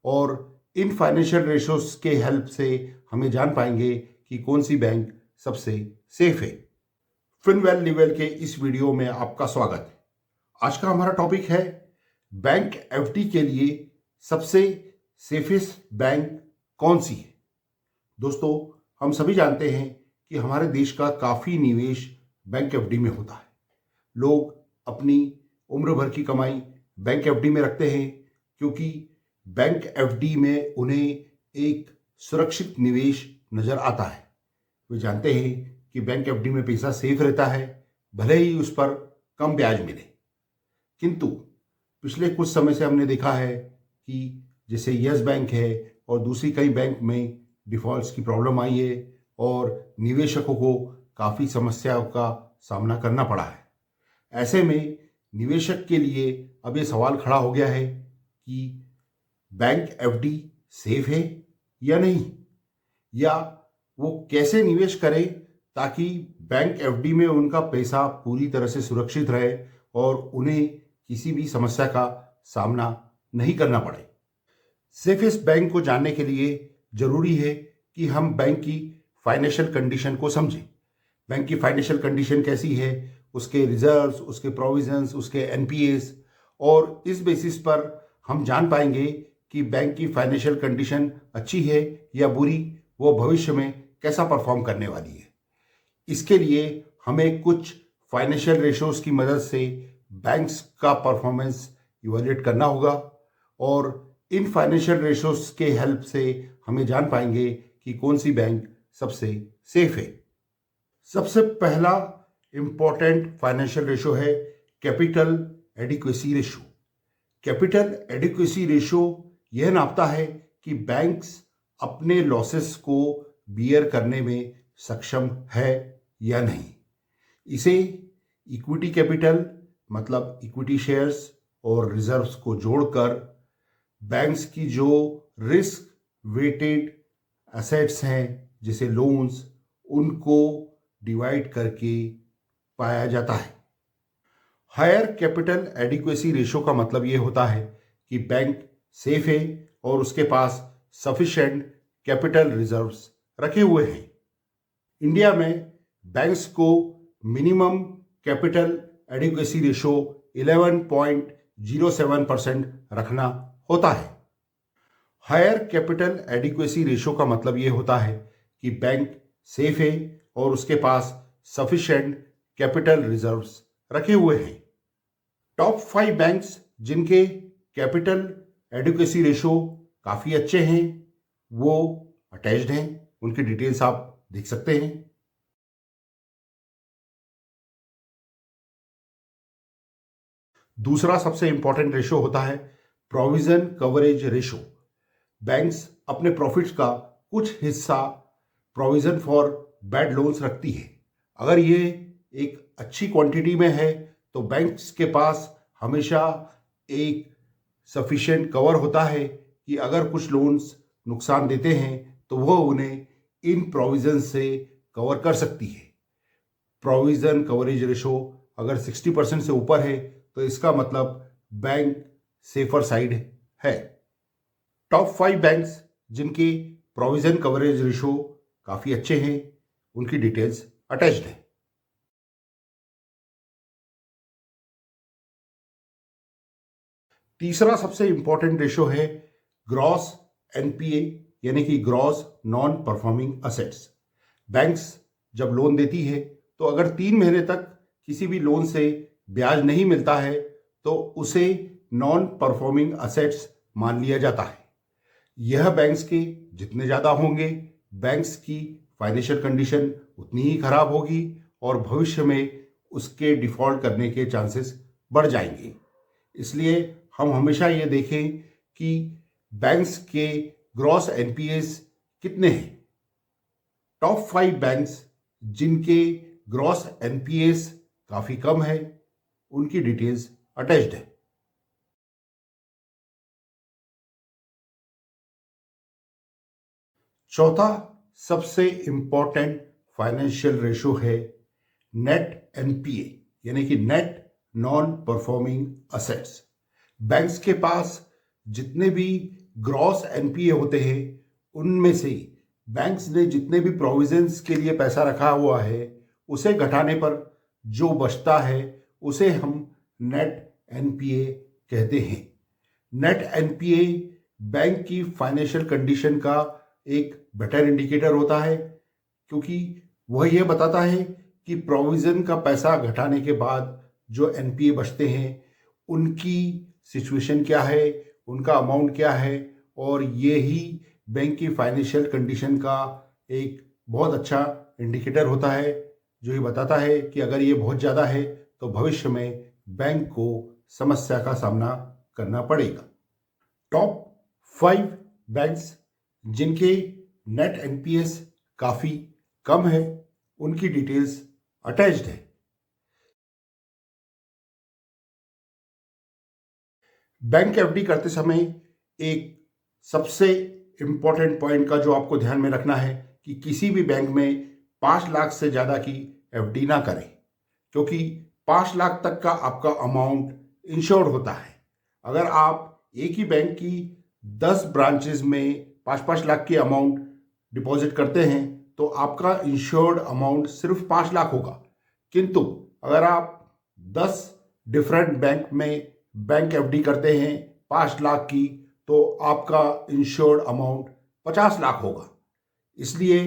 और in financial ratios के help से हमें जान पाएंगे कि कौन सी बैंक सबसे सेफ है। फिनवेल लेवल के इस वीडियो में आपका स्वागत है। आज का हमारा टॉपिक है बैंक एफडी के लिए सबसे सेफेस्ट बैंक कौन सी है। दोस्तों, हम सभी जानते हैं कि हमारे देश का काफ़ी निवेश बैंक एफडी में होता है। लोग अपनी उम्र भर की कमाई बैंक एफडी में रखते हैं क्योंकि बैंक एफडी में उन्हें एक सुरक्षित निवेश नज़र आता है। वे जानते हैं कि बैंक एफडी में पैसा सेफ रहता है, भले ही उस पर कम ब्याज मिले। किंतु पिछले कुछ समय से हमने देखा है कि जैसे यस बैंक है और दूसरी कई बैंक में डिफ़ॉल्ट्स की प्रॉब्लम आई है और निवेशकों को काफ़ी समस्याओं का सामना करना पड़ा है। ऐसे में निवेशक के लिए अब ये सवाल खड़ा हो गया है कि बैंक एफडी सेफ है या नहीं, या वो कैसे निवेश करें ताकि बैंक एफडी में उनका पैसा पूरी तरह से सुरक्षित रहे और उन्हें किसी भी समस्या का सामना नहीं करना पड़े। सेफेस्ट बैंक को जानने के लिए ज़रूरी है कि हम बैंक की फाइनेंशियल कंडीशन को समझें। बैंक की फाइनेंशियल कंडीशन कैसी है, उसके रिजर्व्स, उसके प्रोविजंस, उसके एनपीएस, और इस बेसिस पर हम जान पाएंगे कि बैंक की फाइनेंशियल कंडीशन अच्छी है या बुरी, वो भविष्य में कैसा परफॉर्म करने वाली है। इसके लिए हमें कुछ फाइनेंशियल रेशोज़ की मदद से बैंक्स का परफॉर्मेंस इवैल्यूएट करना होगा और इन फाइनेंशियल रेशोज़ के हेल्प से हमें जान पाएंगे कि कौन सी बैंक सबसे सेफ है। सबसे पहला इम्पॉर्टेंट फाइनेंशियल रेशो है capital adequacy ratio. Capital adequacy ratio यह नापता है कि बैंक्स अपने लॉसेस को बियर करने में सक्षम है या नहीं। इसे इक्विटी कैपिटल मतलब इक्विटी शेयर्स और रिजर्व्स को जोड़कर बैंक्स की जो रिस्क वेटेड एसेट्स हैं जैसे लोन्स, उनको डिवाइड करके पाया जाता है। हायर कैपिटल एडिक्वेसी रेशो का मतलब ये होता है कि बैंक सेफ है और उसके पास सफिशिएंट कैपिटल रिजर्व्स रखे हुए हैं। इंडिया में बैंक्स को मिनिमम कैपिटल एडिक्वेसी रेशो 11.07% रखना होता है। हायर कैपिटल एडिक्वेसी रेशो का मतलब ये होता है कि बैंक सेफ है और उसके पास सफिशिएंट कैपिटल रिजर्व्स रखे हुए हैं। टॉप 5 बैंक्स जिनके कैपिटल एडिक्वेसी रेशो काफ़ी अच्छे हैं वो अटैच्ड हैं, उनकी डिटेल्स आप देख सकते हैं। दूसरा सबसे इंपॉर्टेंट रेशो होता है प्रोविजन कवरेज रेशो। बैंक्स अपने प्रॉफिट्स का कुछ हिस्सा प्रोविजन फॉर बैड लोन्स रखती है। अगर ये एक अच्छी क्वांटिटी में है तो बैंक्स के पास हमेशा एक सफिशिएंट कवर होता है कि अगर कुछ लोन्स नुकसान देते हैं तो वह उन्हें इन प्रोविजन से कवर कर सकती है। प्रोविजन कवरेज रेशो अगर 60% से ऊपर है तो इसका मतलब बैंक सेफर साइड है। टॉप 5 बैंक्स जिनके प्रोविजन कवरेज रेशो काफ़ी अच्छे हैं उनकी डिटेल्स अटैच्ड है। तीसरा सबसे इंपॉर्टेंट रेशो है ग्रॉस एनपीए यानी कि gross non performing assets. Banks जब लोन देती है तो अगर 3 महीने तक किसी भी लोन से ब्याज नहीं मिलता है तो उसे नॉन परफॉर्मिंग असेट्स मान लिया जाता है। यह बैंक्स के जितने ज़्यादा होंगे बैंक्स की फाइनेंशियल कंडीशन उतनी ही खराब होगी और भविष्य में उसके डिफ़ॉल्ट करने के चांसेस बढ़ जाएंगे। इसलिए हम हमेशा ये देखें कि बैंक्स के ग्रॉस एनपीएस कितने हैं। टॉप 5 बैंक्स जिनके ग्रॉस एनपीएस काफ़ी कम है उनकी डिटेल्स अटैच्ड है। चौथा सबसे इंपॉर्टेंट फाइनेंशियल रेशो है नेट एनपीए यानी कि net non performing assets. Banks के पास जितने भी ग्रॉस एनपीए होते हैं उनमें से बैंक्स ने जितने भी प्रोविजंस के लिए पैसा रखा हुआ है उसे घटाने पर जो बचता है उसे हम नेट एनपीए कहते हैं। नेट एनपीए बैंक की फाइनेंशियल कंडीशन का एक बेटर इंडिकेटर होता है, क्योंकि वह यह बताता है कि प्रोविज़न का पैसा घटाने के बाद जो एनपीए बचते हैं उनकी सिचुएशन क्या है, उनका अमाउंट क्या है, और ये ही बैंक की फाइनेंशियल कंडीशन का एक बहुत अच्छा इंडिकेटर होता है, जो ये बताता है कि अगर ये बहुत ज़्यादा है तो भविष्य में बैंक को समस्या का सामना करना पड़ेगा। टॉप 5 बैंक्स जिनके नेट एनपीएस काफ़ी कम है उनकी डिटेल्स अटैच्ड है। बैंक एफडी करते समय एक सबसे इम्पॉर्टेंट पॉइंट का जो आपको ध्यान में रखना है कि किसी भी बैंक में 5 लाख से ज़्यादा की एफडी ना करें, क्योंकि 5 लाख तक का आपका अमाउंट इंश्योर्ड होता है। अगर आप एक ही बैंक की 10 ब्रांचेज में 5-5 लाख की अमाउंट डिपॉजिट करते हैं तो आपका इंश्योर्ड अमाउंट सिर्फ 5 लाख होगा, किंतु अगर आप 10 डिफरेंट बैंक में बैंक एफडी करते हैं 5 लाख की तो आपका इंश्योर्ड अमाउंट 50 लाख होगा। इसलिए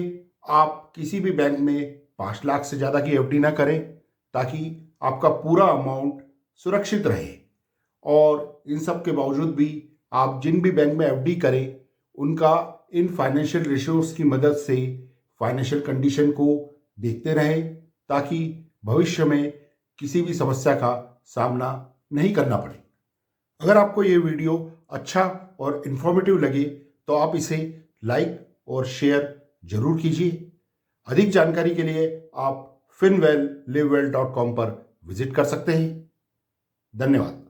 आप किसी भी बैंक में 5 लाख से ज़्यादा की एफडी ना करें, ताकि आपका पूरा अमाउंट सुरक्षित रहे। और इन सब के बावजूद भी आप जिन भी बैंक में एफडी करें उनका इन फाइनेंशियल रेशियोज की मदद से फाइनेंशियल कंडीशन को देखते रहें, ताकि भविष्य में किसी भी समस्या का सामना नहीं करना पड़े। अगर आपको ये वीडियो अच्छा और इन्फॉर्मेटिव लगे तो आप इसे लाइक और शेयर जरूर कीजिए। अधिक जानकारी के लिए आप finwellivewell.com पर विजिट कर सकते हैं। धन्यवाद।